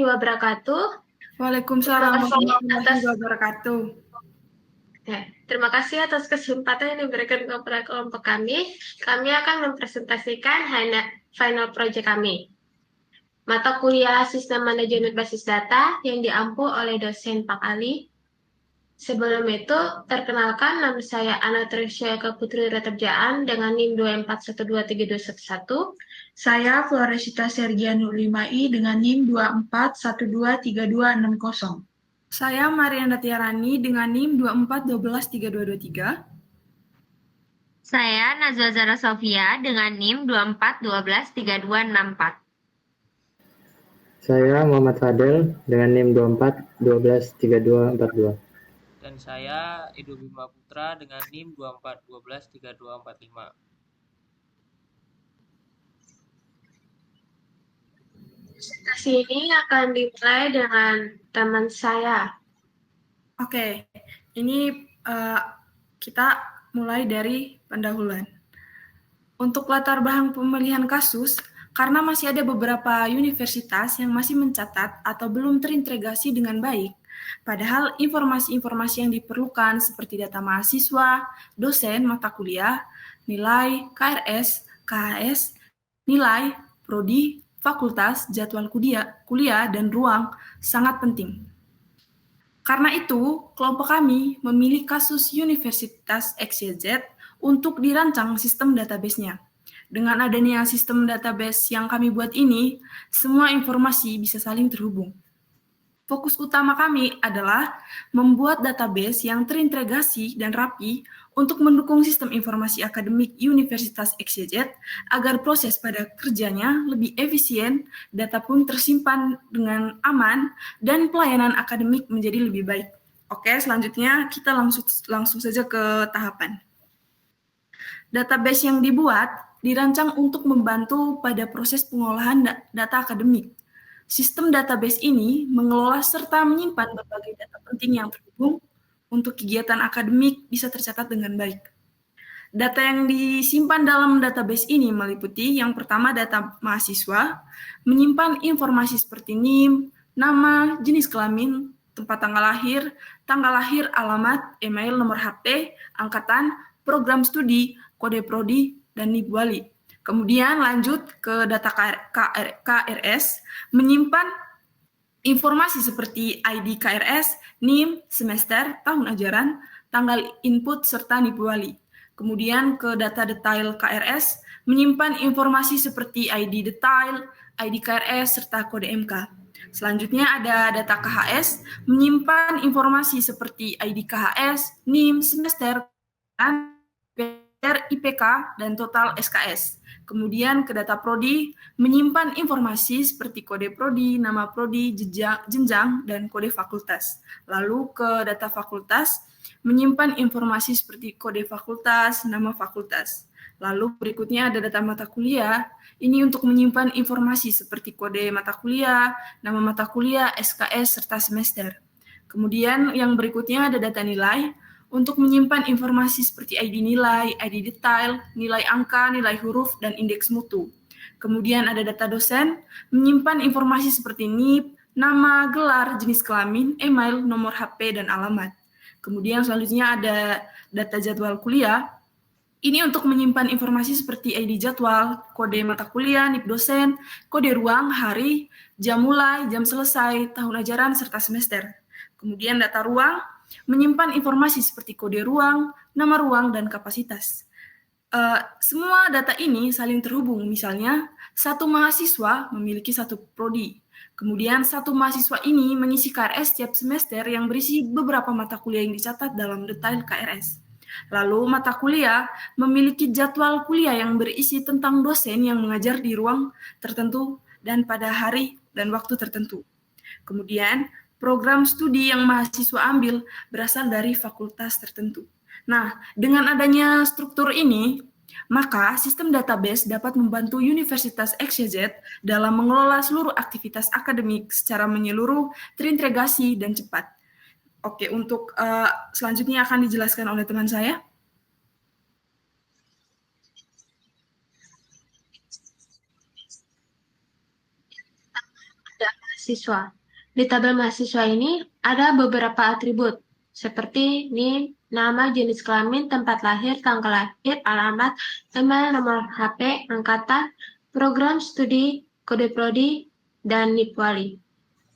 warahmatullahi wabarakatuh. Waalaikumsalam Terima kasih warahmatullahi atas wabarakatuh. terima kasih atas kesempatan yang diberikan kepada kelompok kami. Kami akan mempresentasikan final project kami. Mata kuliah Sistem Manajemen Basis Data yang diampu oleh dosen Pak Ali. Sebelum itu, perkenalkan nama saya Ana Tresya Putri Reterjaan dengan NIM 241232111. Saya Floresita Sergianu Limai dengan NIM 24123260. Saya Mariana Tiarani dengan NIM 24123223. Saya Najwa Zara Sofia dengan NIM 24123264. Saya Muhammad Fadel dengan NIM 24123242. Dan saya Edo Bima Putra dengan NIM 24123245. Presentasi ini akan dimulai dengan teman saya. Oke, ini kita mulai dari pendahuluan. Untuk latar belakang pemilihan kasus, karena masih ada beberapa universitas yang masih mencatat atau belum terintegrasi dengan baik, padahal informasi-informasi yang diperlukan seperti data mahasiswa, dosen, mata kuliah, nilai, KRS, KHS, nilai, prodi, fakultas, jadwal kuliah, dan ruang sangat penting. Karena itu, kelompok kami memilih kasus Universitas XYZ untuk dirancang sistem database-nya. Dengan adanya sistem database yang kami buat ini, semua informasi bisa saling terhubung. Fokus utama kami adalah membuat database yang terintegrasi dan rapi untuk mendukung sistem informasi akademik Universitas XYZ agar proses pada kerjanya lebih efisien, data pun tersimpan dengan aman, dan pelayanan akademik menjadi lebih baik. Oke, selanjutnya kita langsung saja ke tahapan. Database yang dibuat dirancang untuk membantu pada proses pengolahan data akademik. Sistem database ini mengelola serta menyimpan berbagai data penting yang terhubung untuk kegiatan akademik bisa tercatat dengan baik. Data yang disimpan dalam database ini meliputi yang pertama data mahasiswa, menyimpan informasi seperti NIM, nama, jenis kelamin, tempat tanggal lahir, alamat, email, nomor HP, angkatan, program studi, kode prodi, dan NIP wali. Kemudian lanjut ke data KRS, menyimpan informasi seperti ID KRS, NIM, semester, tahun ajaran, tanggal input, serta NIP wali. Kemudian ke data detail KRS, menyimpan informasi seperti ID detail, ID KRS, serta kode MK. Selanjutnya ada data KHS, menyimpan informasi seperti ID KHS, NIM, semester, IPK, dan total SKS. Kemudian ke data prodi, menyimpan informasi seperti kode prodi, nama prodi, jenjang, dan kode fakultas. Lalu ke data fakultas, menyimpan informasi seperti kode fakultas, nama fakultas. Lalu berikutnya ada data mata kuliah, ini untuk menyimpan informasi seperti kode mata kuliah, nama mata kuliah, SKS, serta semester. Kemudian yang berikutnya ada data nilai, untuk menyimpan informasi seperti ID nilai, ID detail, nilai angka, nilai huruf, dan indeks mutu. Kemudian ada data dosen, menyimpan informasi seperti NIP, nama, gelar, jenis kelamin, email, nomor HP, dan alamat. Kemudian selanjutnya ada data jadwal kuliah. Ini untuk menyimpan informasi seperti ID jadwal, kode mata kuliah, NIP dosen, kode ruang, hari, jam mulai, jam selesai, tahun ajaran, serta semester. Kemudian data ruang, menyimpan informasi seperti kode ruang, nama ruang, dan kapasitas. Semua data ini saling terhubung, misalnya satu mahasiswa memiliki satu prodi. Kemudian satu mahasiswa ini mengisi KRS setiap semester yang berisi beberapa mata kuliah yang dicatat dalam detail KRS. Lalu mata kuliah memiliki jadwal kuliah yang berisi tentang dosen yang mengajar di ruang tertentu dan pada hari dan waktu tertentu. Kemudian program studi yang mahasiswa ambil berasal dari fakultas tertentu. Nah, dengan adanya struktur ini, maka sistem database dapat membantu Universitas XYZ dalam mengelola seluruh aktivitas akademik secara menyeluruh, terintegrasi, dan cepat. Oke, untuk selanjutnya akan dijelaskan oleh teman saya. mahasiswa. Di tabel mahasiswa ini ada beberapa atribut, seperti NIM, nama, jenis kelamin, tempat lahir, tanggal lahir, alamat, email, nomor HP, angkatan, program studi, kode prodi, dan NIP wali.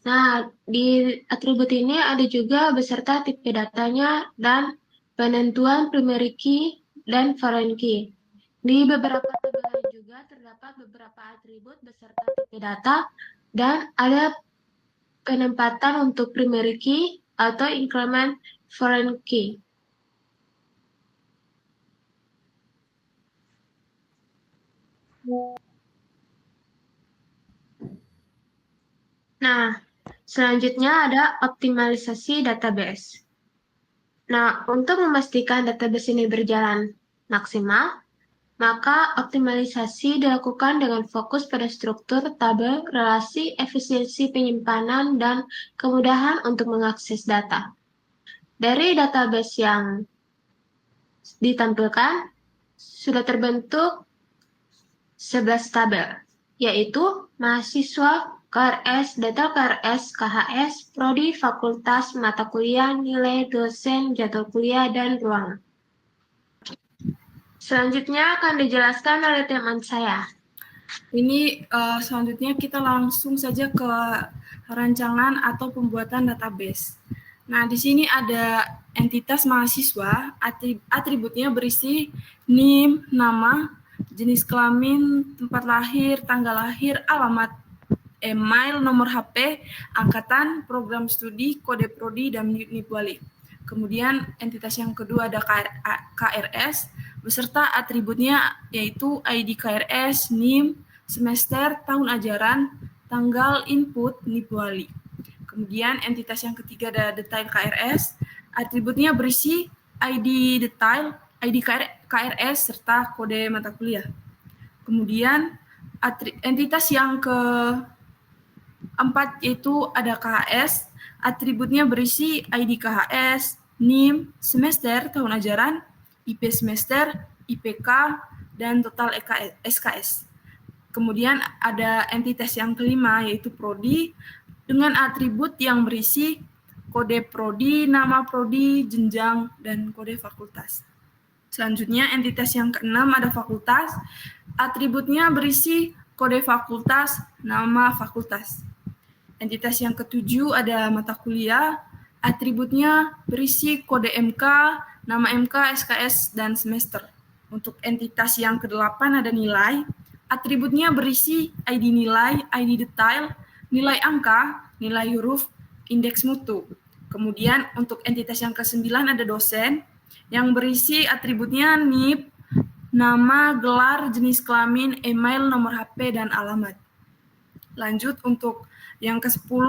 Nah, di atribut ini ada juga beserta tipe datanya dan penentuan primary key dan foreign key. Di beberapa tabel lain juga terdapat beberapa atribut beserta tipe data dan ada penempatan untuk primary key atau increment foreign key. Nah, selanjutnya ada optimalisasi database. Nah, untuk memastikan database ini berjalan maksimal, maka optimalisasi dilakukan dengan fokus pada struktur, tabel, relasi, efisiensi penyimpanan, dan kemudahan untuk mengakses data. Dari database yang ditampilkan, sudah terbentuk 11 tabel, yaitu mahasiswa, KRS, data KRS, KHS, prodi, fakultas, mata kuliah, nilai, dosen, jadwal kuliah, dan ruangan. Selanjutnya akan dijelaskan oleh teman saya. Ini selanjutnya kita langsung saja ke rancangan atau pembuatan database. Nah, di sini ada entitas mahasiswa, atributnya berisi NIM, nama, jenis kelamin, tempat lahir, tanggal lahir, alamat, email, nomor HP, angkatan, program studi, kode prodi, dan NIP wali. Kemudian entitas yang kedua ada KRS, beserta atributnya yaitu ID KRS, NIM, semester, tahun ajaran, tanggal input, NIP wali. Kemudian entitas yang ketiga ada detail KRS, atributnya berisi ID detail, ID KRS, serta kode mata kuliah. Kemudian entitas yang keempat yaitu ada KHS, atributnya berisi ID KHS, NIM, semester, tahun ajaran, IP semester, IPK, dan total SKS. Kemudian ada entitas yang kelima yaitu prodi dengan atribut yang berisi kode prodi, nama prodi, jenjang, dan kode fakultas. Selanjutnya entitas yang keenam ada fakultas, atributnya berisi kode fakultas, nama fakultas. Entitas yang ketujuh ada mata kuliah, atributnya berisi kode MK, nama MK, SKS, dan semester. Untuk entitas yang kedelapan ada nilai, atributnya berisi ID nilai, ID detail, nilai angka, nilai huruf, indeks mutu. Kemudian untuk entitas yang kesembilan ada dosen, yang berisi atributnya NIP, nama, gelar, jenis kelamin, email, nomor HP, dan alamat. Lanjut untuk yang ke-10,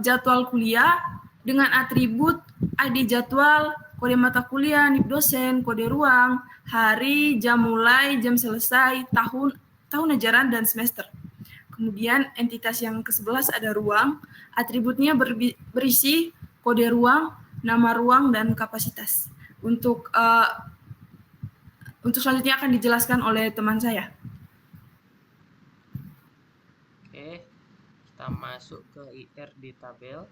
jadwal kuliah dengan atribut ID jadwal, kode mata kuliah, NIP dosen, kode ruang, hari, jam mulai, jam selesai, tahun ajaran, dan semester. Kemudian entitas yang ke-11 ada ruang, atributnya berisi kode ruang, nama ruang, dan kapasitas. Untuk selanjutnya akan dijelaskan oleh teman saya. Oke, kita masuk ke IR di tabel.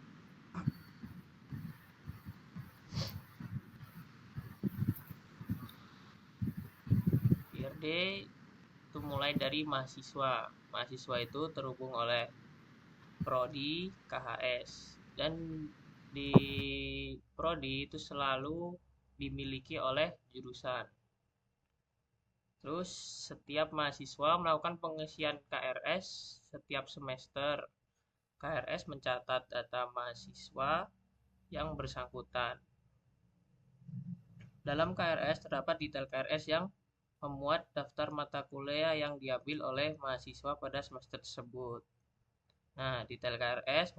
IRD itu mulai dari mahasiswa. Mahasiswa itu terhubung oleh prodi, KHS, dan di prodi itu selalu dimiliki oleh jurusan. Terus setiap mahasiswa melakukan pengisian KRS setiap semester. KRS mencatat data mahasiswa yang bersangkutan. Dalam KRS terdapat detail KRS yang memuat daftar mata kuliah yang diambil oleh mahasiswa pada semester tersebut. Nah, detail KRS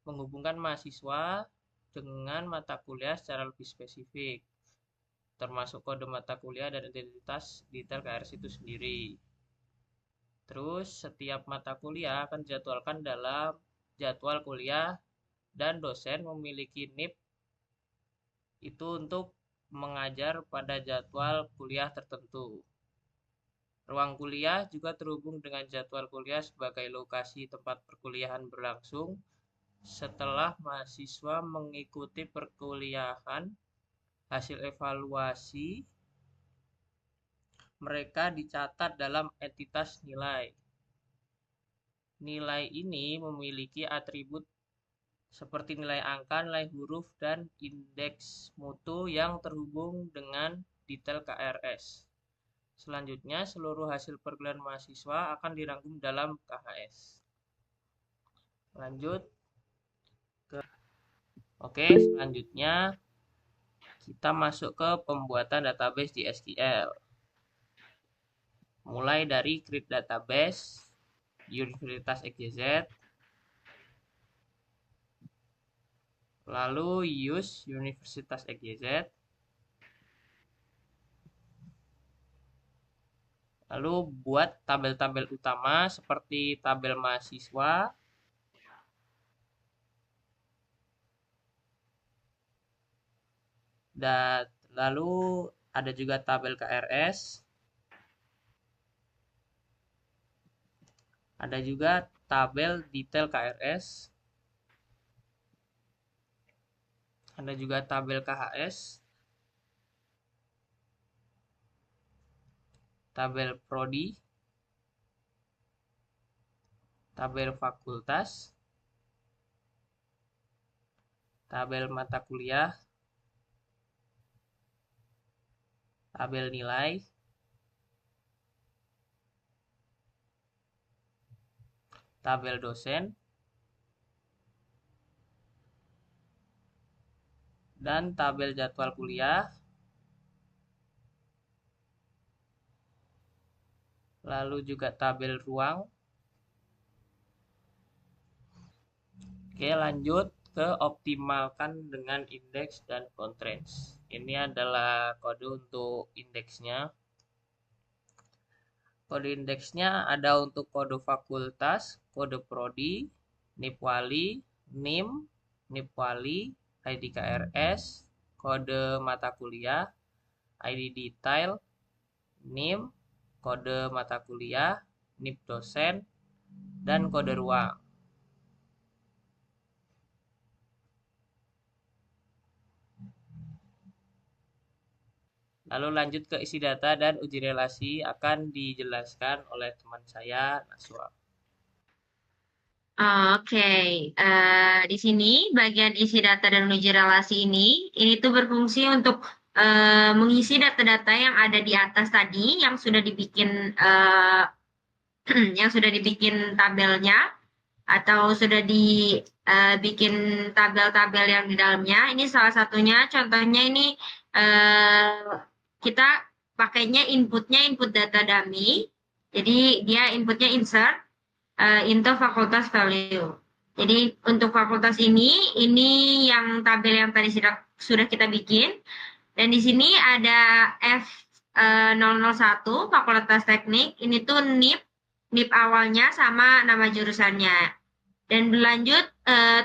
menghubungkan mahasiswa dengan mata kuliah secara lebih spesifik, termasuk kode mata kuliah dan identitas detail KRS itu sendiri. Terus, setiap mata kuliah akan dijadwalkan dalam jadwal kuliah dan dosen memiliki NIP itu untuk mengajar pada jadwal kuliah tertentu. Ruang kuliah juga terhubung dengan jadwal kuliah sebagai lokasi tempat perkuliahan berlangsung. Setelah mahasiswa mengikuti perkuliahan, hasil evaluasi mereka dicatat dalam entitas nilai. Nilai ini memiliki atribut seperti nilai angka, nilai huruf, dan indeks mutu yang terhubung dengan detail KRS. Selanjutnya, seluruh hasil perkuliahan mahasiswa akan dirangkum dalam KHS. Lanjut ke selanjutnya kita masuk ke pembuatan database di SQL. Mulai dari create database Universitas XYZ, lalu use Universitas XYZ, lalu buat tabel-tabel utama seperti tabel mahasiswa, dan lalu ada juga tabel KRS, ada juga tabel detail KRS, ada juga tabel KHS, tabel prodi, tabel fakultas, tabel mata kuliah, tabel nilai, tabel dosen, dan tabel jadwal kuliah, lalu juga tabel ruang. Oke, lanjut ke optimalkan dengan indeks dan constraints. Ini adalah kode untuk indeksnya. Kode indeksnya ada untuk kode fakultas, kode prodi, NIP-Wali, NIM, NIP-Wali, ID KRS, kode mata kuliah, ID detail, NIM, kode mata kuliah, NIP dosen, dan kode ruang. Lalu lanjut ke isi data dan uji relasi akan dijelaskan oleh teman saya, Naswa. Oke, di sini bagian isi data dan uji relasi ini tuh berfungsi untuk mengisi data-data yang ada di atas tadi yang sudah dibikin yang sudah dibikin tabelnya atau sudah dibikin tabel-tabel yang di dalamnya. Ini salah satunya, contohnya ini kita pakainya inputnya input data dummy. Jadi dia inputnya insert into fakultas value. Jadi untuk fakultas ini yang tabel yang tadi sudah kita bikin. Dan di sini ada F001 Fakultas Teknik. Ini tuh NIP awalnya sama nama jurusannya. Dan berlanjut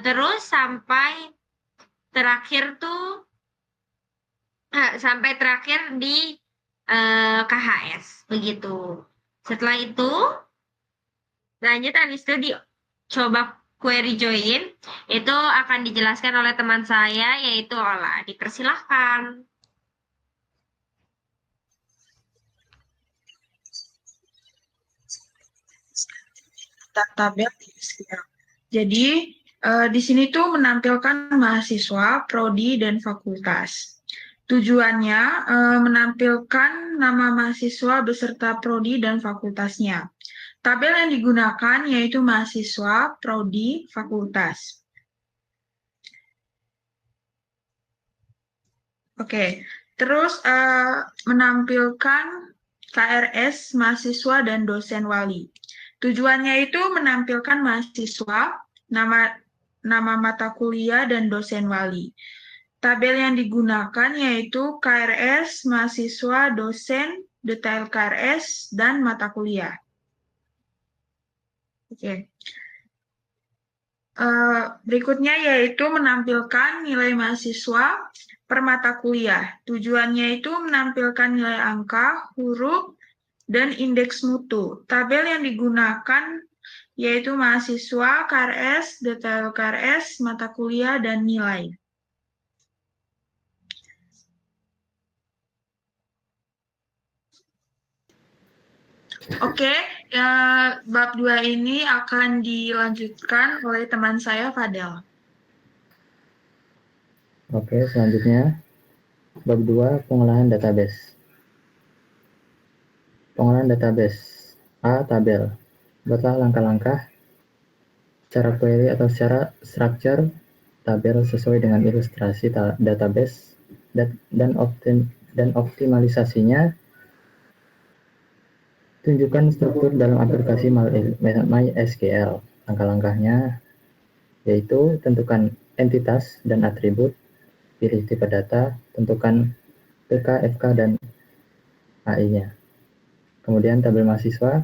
terus sampai terakhir tuh sampai terakhir di KHS begitu. Setelah itu lanjut habis itu dicoba query join, itu akan dijelaskan oleh teman saya yaitu Ola. Dipersilahkan. Tabel di SQL. Jadi di sini tuh menampilkan mahasiswa, prodi, dan fakultas. Tujuannya menampilkan nama mahasiswa beserta prodi dan fakultasnya. Tabel yang digunakan yaitu mahasiswa, prodi, fakultas. Oke, terus menampilkan KRS mahasiswa dan dosen wali. Tujuannya itu menampilkan mahasiswa, nama mata kuliah, dan dosen wali. Tabel yang digunakan yaitu KRS, mahasiswa, dosen, detail KRS, dan mata kuliah. Oke. Berikutnya yaitu menampilkan nilai mahasiswa per mata kuliah. Tujuannya itu menampilkan nilai angka, huruf, dan indeks mutu. Tabel yang digunakan yaitu mahasiswa, KRS, detail KRS, mata kuliah, dan nilai. Oke, bab 2 ini akan dilanjutkan oleh teman saya, Fadel. Oke, selanjutnya bab 2 pengolahan database. Pengolahan database. A. Tabel. Buatlah langkah-langkah cara query atau secara structure tabel sesuai dengan ilustrasi database dan optimalisasinya. Tunjukkan struktur dalam aplikasi MySQL. Langkah-langkahnya yaitu tentukan entitas dan atribut, pilih tipe data, tentukan PK, FK, dan AI-nya. Kemudian tabel mahasiswa,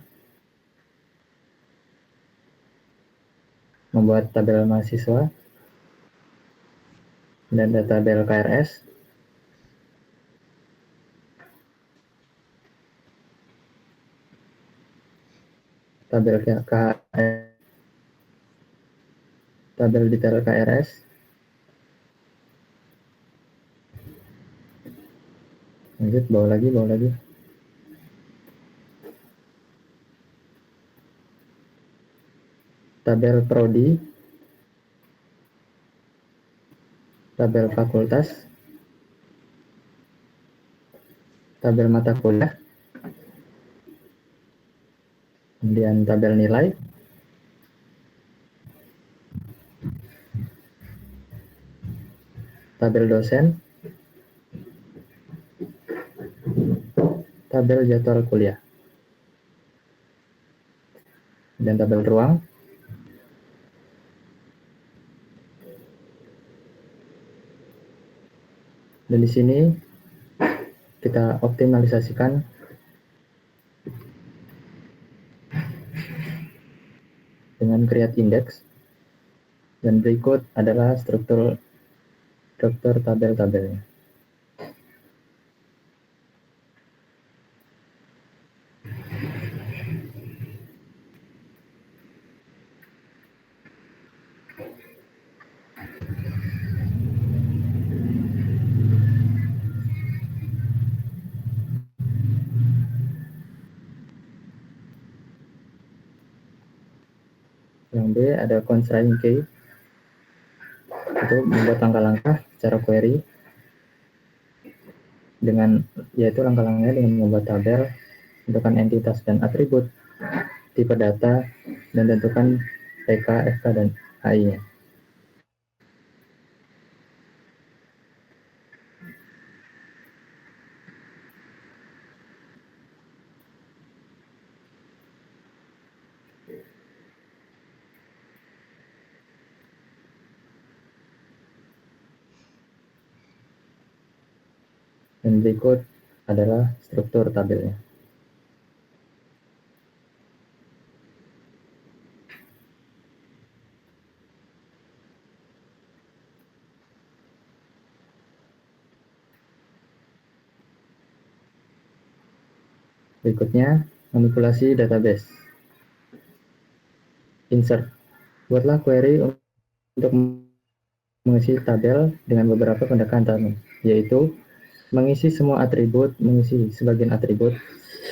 membuat tabel mahasiswa, dan tabel KRS, tabel detail KRS, lanjut bawa lagi, tabel prodi, tabel fakultas, tabel mata kuliah, kemudian tabel nilai, tabel dosen, tabel jadwal kuliah, dan tabel ruang, dan di sini kita optimalisasikan dengan create index, dan berikut adalah struktur tabel-tabelnya. Yang B ada constraint key, itu membuat langkah-langkah cara query yaitu langkah-langkahnya dengan membuat tabel, tentukan entitas dan atribut, tipe data, dan tentukan PK, FK, dan AI-nya. Dan berikut adalah struktur tabelnya. Berikutnya, manipulasi database. Insert. Buatlah query untuk mengisi tabel dengan beberapa pendekatan, yaitu mengisi semua atribut, mengisi sebagian atribut,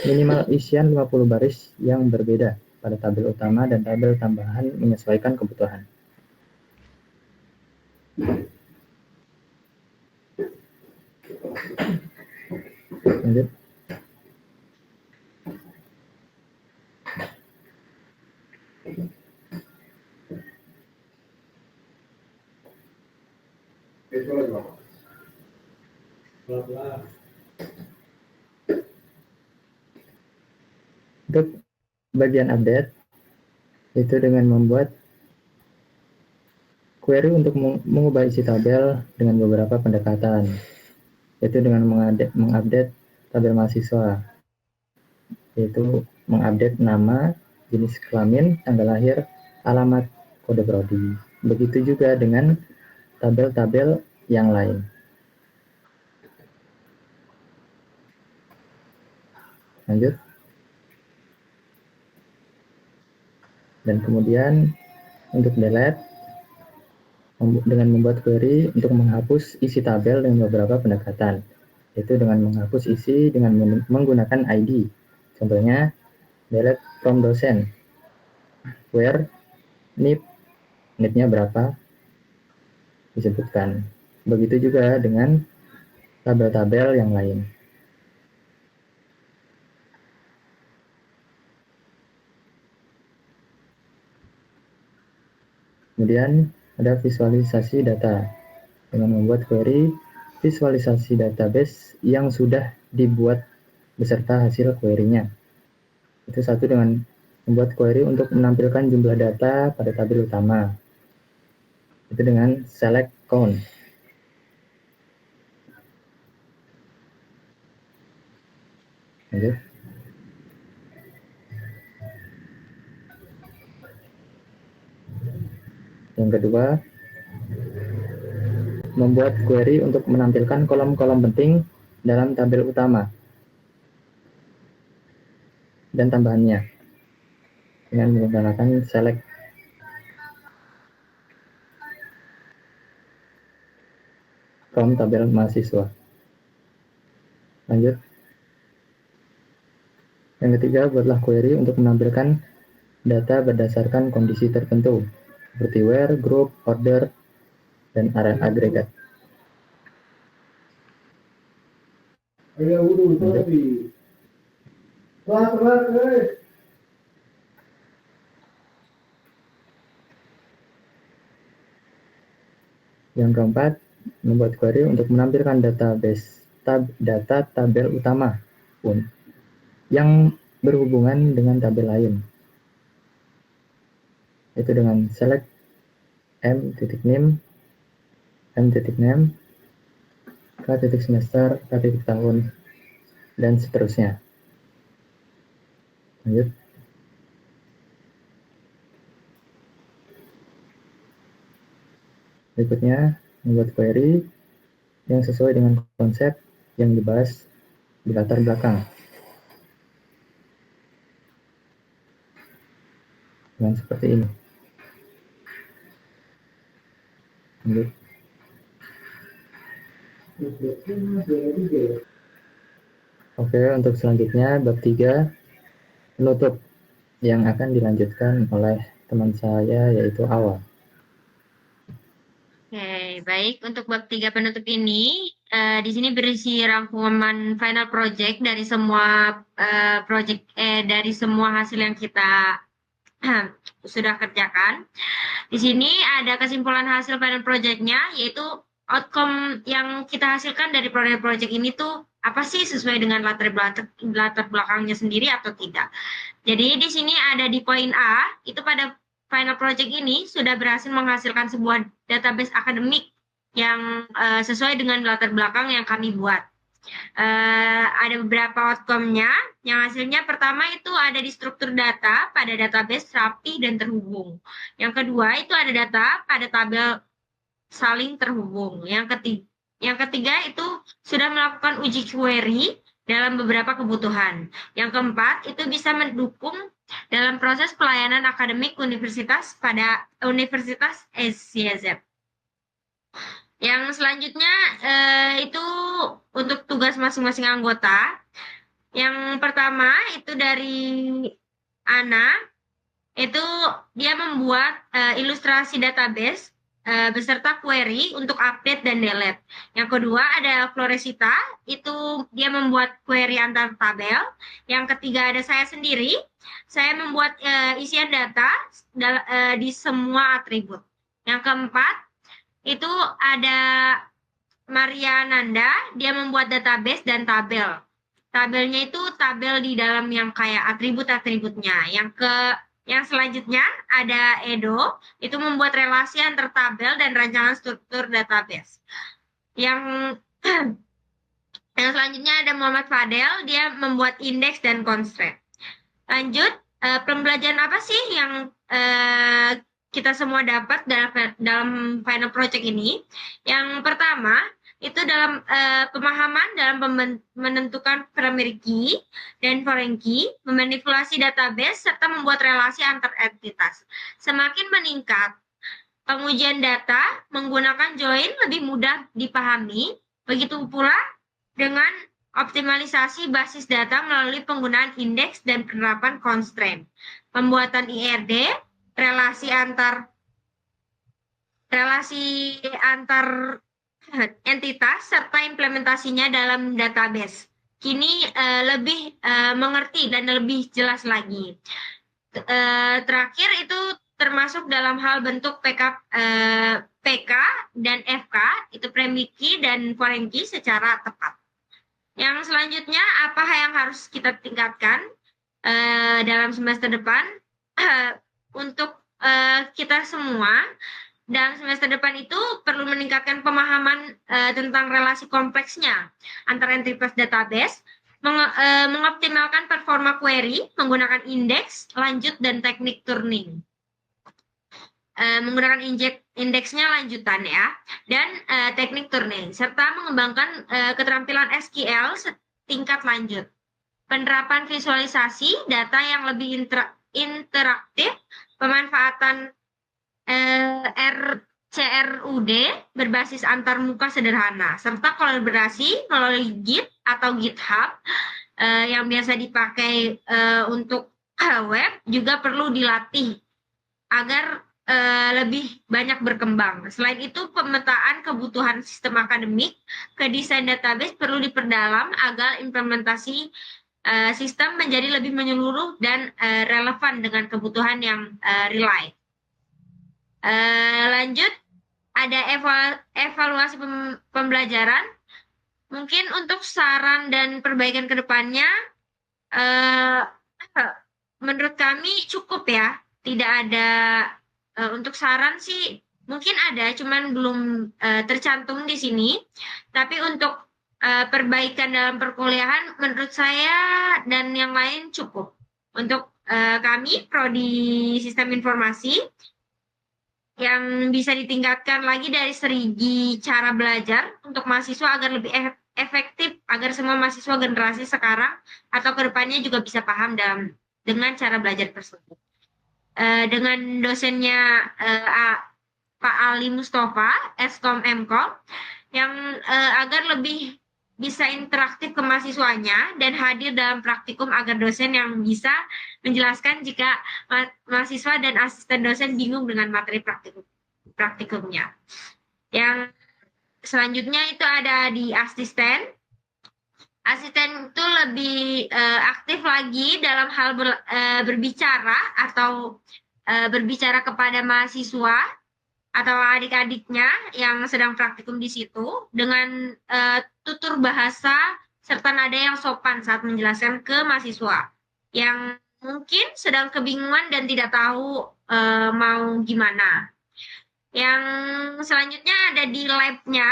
minimal isian 50 baris yang berbeda pada tabel utama dan tabel tambahan menyesuaikan kebutuhan. Lanjut. Untuk bagian update, itu dengan membuat query untuk mengubah isi tabel dengan beberapa pendekatan, yaitu dengan mengupdate tabel mahasiswa, yaitu mengupdate nama, jenis kelamin, tanggal lahir, alamat, kode prodi. Begitu juga dengan tabel-tabel yang lain. Lanjut. Dan kemudian untuk delete, dengan membuat query untuk menghapus isi tabel dengan beberapa pendekatan, yaitu dengan menghapus isi dengan menggunakan ID. Contohnya, delete from dosen, where NIP-nya berapa, disebutkan. Begitu juga dengan tabel-tabel yang lain. Kemudian ada visualisasi data dengan membuat query visualisasi database yang sudah dibuat beserta hasil query-nya. Itu satu dengan membuat query untuk menampilkan jumlah data pada tabel utama. Itu dengan select count. Lanjut. Yang kedua, membuat query untuk menampilkan kolom-kolom penting dalam tabel utama dan tambahannya dengan menggunakan select. From tabel mahasiswa. Lanjut. Yang ketiga, buatlah query untuk menampilkan data berdasarkan kondisi tertentu, seperti where, group, order, dan agregat. Yang keempat, membuat query untuk menampilkan database data tabel utama pun yang berhubungan dengan tabel lain. Itu dengan select m.name, m.name, k.semester, k.tahun, dan seterusnya. Lanjut. Berikutnya, membuat query yang sesuai dengan konsep yang dibahas di latar belakang. Dengan seperti ini. Lanjut. Oke, untuk selanjutnya bab 3 penutup yang akan dilanjutkan oleh teman saya yaitu Awa. Oke, baik. Untuk bab 3 penutup ini, di sini berisi rangkuman final project dari semua dari semua hasil yang kita sudah kerjakan. Di sini ada kesimpulan hasil final project-nya, yaitu outcome yang kita hasilkan dari project ini tuh apa sih, sesuai dengan latar belakangnya sendiri atau tidak. Jadi di sini ada di poin A, itu pada final project ini sudah berhasil menghasilkan sebuah database akademik yang sesuai dengan latar belakang yang kami buat. Ada beberapa outcome-nya, yang hasilnya pertama itu ada di struktur data pada database rapi dan terhubung. Yang kedua itu ada data pada tabel saling terhubung. Yang ketiga itu sudah melakukan uji query dalam beberapa kebutuhan. Yang keempat itu bisa mendukung dalam proses pelayanan akademik universitas pada Universitas SCZ. Yang selanjutnya itu untuk tugas masing-masing anggota. Yang pertama itu dari Ana, itu dia membuat ilustrasi database beserta query untuk update dan delete. Yang kedua ada Floresita, itu dia membuat query antar tabel. Yang ketiga ada saya sendiri, saya membuat isian data di semua atribut. Yang keempat itu ada Maria Nanda, dia membuat database dan tabel. Tabelnya itu tabel di dalam yang kayak atribut-atributnya. Yang selanjutnya ada Edo, itu membuat relasi antar tabel dan rancangan struktur database. Yang selanjutnya ada Muhammad Fadel, dia membuat indeks dan constraint. Lanjut, pembelajaran apa sih yang kita semua dapat dalam final project ini? Yang pertama, itu dalam pemahaman dalam menentukan primary key dan foreign key, memanipulasi database, serta membuat relasi antar entitas. Semakin meningkat pengujian data menggunakan join lebih mudah dipahami, begitu pula dengan optimalisasi basis data melalui penggunaan indeks dan penerapan constraint. Pembuatan IRD, relasi antar entitas serta implementasinya dalam database. Kini lebih mengerti dan lebih jelas lagi. Terakhir itu termasuk dalam hal bentuk PK dan FK, itu primary key dan foreign key secara tepat. Yang selanjutnya, apa yang harus kita tingkatkan dalam semester depan untuk kita semua? Dalam semester depan itu perlu meningkatkan pemahaman tentang relasi kompleksnya antara entitas database, mengoptimalkan performa query menggunakan indeks, lanjut, dan teknik turning. Menggunakan indeksnya lanjutan ya, dan teknik turning, serta mengembangkan keterampilan SQL tingkat lanjut. Penerapan visualisasi data yang lebih interaktif, pemanfaatan CRUD berbasis antarmuka sederhana, serta kolaborasi melalui Git atau GitHub yang biasa dipakai untuk web juga perlu dilatih agar lebih banyak berkembang. Selain itu, pemetaan kebutuhan sistem akademik ke desain database perlu diperdalam agar implementasi sistem menjadi lebih menyeluruh dan relevan dengan kebutuhan yang real. Lanjut, ada evaluasi pembelajaran. Mungkin untuk saran dan perbaikan ke depannya, menurut kami cukup ya. Tidak ada, untuk saran sih mungkin ada, cuman belum tercantum di sini. Tapi untuk perbaikan dalam perkuliahan, menurut saya dan yang lain cukup. Untuk kami, Prodi Sistem Informasi, yang bisa ditingkatkan lagi dari segi cara belajar untuk mahasiswa agar lebih efektif, agar semua mahasiswa generasi sekarang atau kedepannya juga bisa paham dengan cara belajar tersebut. Dengan dosennya Pak Ali Mustafa, Eskom Mkom, yang agar lebih bisa interaktif ke mahasiswanya dan hadir dalam praktikum agar dosen yang bisa menjelaskan jika mahasiswa dan asisten dosen bingung dengan materi praktikumnya. Yang selanjutnya itu ada di asisten. Asisten itu lebih aktif lagi dalam hal berbicara atau berbicara kepada mahasiswa atau adik-adiknya yang sedang praktikum di situ dengan tutur bahasa serta nada yang sopan saat menjelaskan ke mahasiswa yang mungkin sedang kebingungan dan tidak tahu mau gimana. Yang selanjutnya ada di lab-nya.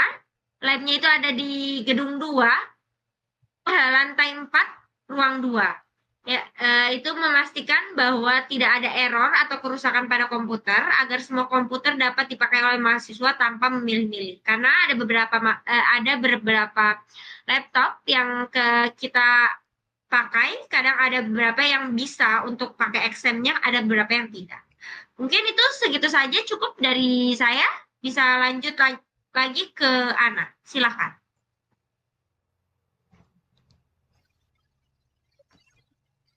Lab-nya itu ada di gedung 2, lantai 4, ruang 2. Ya, itu memastikan bahwa tidak ada error atau kerusakan pada komputer agar semua komputer dapat dipakai oleh mahasiswa tanpa memilih-milih. Karena ada beberapa laptop yang kita pakai, kadang ada beberapa yang bisa untuk pakai exam-nya, ada beberapa yang tidak. Mungkin itu segitu saja, cukup dari saya. Bisa lanjut lagi ke Ana. Silakan.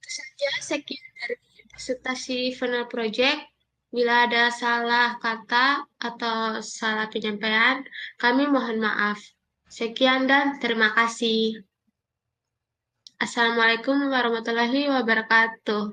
Saja sekian dari presentasi final project. Bila ada salah kata atau salah penyampaian, kami mohon maaf. Sekian dan terima kasih. Assalamualaikum warahmatullahi wabarakatuh.